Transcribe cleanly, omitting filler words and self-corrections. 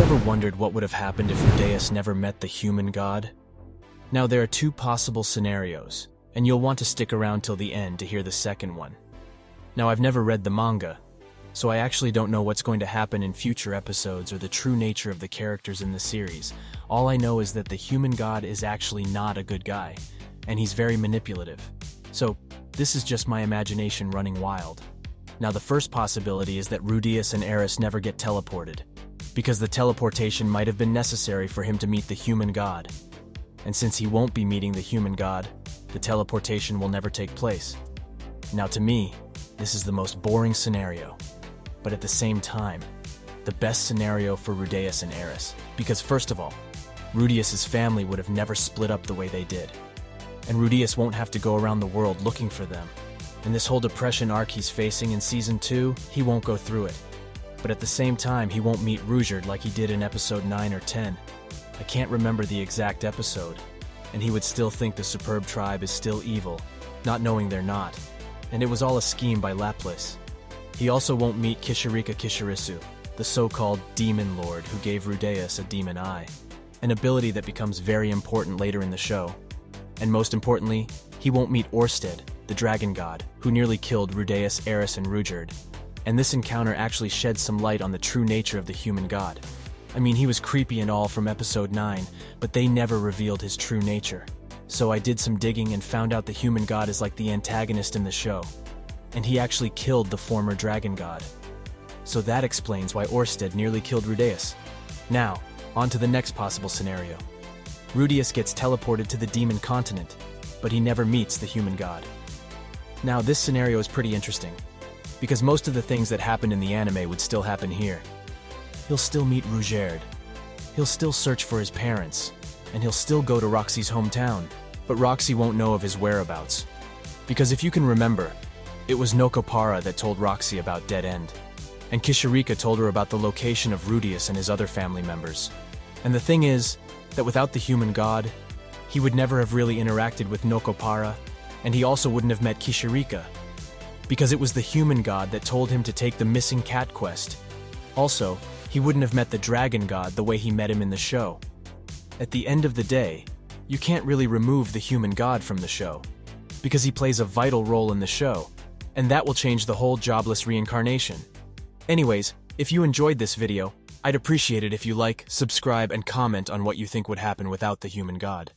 ever wondered what would have happened if Rudeus never met the human god? Now, there are two possible scenarios, and you'll want to stick around till the end to hear the second one. Now, I've never read the manga, so I actually don't know what's going to happen in future episodes or the true nature of the characters in the series. All I know is that the human god is actually not a good guy, and he's very manipulative. So, this is just my imagination running wild. Now, the first possibility is that Rudeus and Eris never get teleported, because the teleportation might have been necessary for him to meet the human god. And since he won't be meeting the human god, the teleportation will never take place. Now, to me, this is the most boring scenario, but at the same time, the best scenario for Rudeus and Eris, because first of all, Rudeus's family would have never split up the way they did, and Rudeus won't have to go around the world looking for them. And this whole depression arc he's facing in Season 2, he won't go through it. But at the same time, he won't meet Rudeus like he did in Episode 9 or 10. I can't remember the exact episode, and he would still think the Superb Tribe is still evil, not knowing they're not. And it was all a scheme by Laplace. He also won't meet Kishirika Kishirisu, the so-called Demon Lord who gave Rudeus a demon eye, an ability that becomes very important later in the show. And most importantly, he won't meet Orsted, the dragon god, who nearly killed Rudeus, Eris, and Rudeus. And this encounter actually sheds some light on the true nature of the human god. I mean, he was creepy and all from Episode 9, but they never revealed his true nature. So I did some digging and found out the human god is like the antagonist in the show, and he actually killed the former dragon god. So that explains why Orsted nearly killed Rudeus. Now, on to the next possible scenario. Rudeus gets teleported to the demon continent, but he never meets the human god. Now, this scenario is pretty interesting, because most of the things that happened in the anime would still happen here. He'll still meet Rudeus. He'll still search for his parents, and he'll still go to Roxy's hometown, but Roxy won't know of his whereabouts. Because if you can remember, it was Nokopara that told Roxy about Dead End, and Kishirika told her about the location of Rudeus and his other family members. And the thing is, that without the human god, he would never have really interacted with Nokopara, and he also wouldn't have met Kishirika, because it was the human god that told him to take the missing cat quest. Also, he wouldn't have met the dragon god the way he met him in the show. At the end of the day, you can't really remove the human god from the show, because he plays a vital role in the show, and that will change the whole jobless reincarnation. Anyways, if you enjoyed this video, I'd appreciate it if you like, subscribe, and comment on what you think would happen without the human god.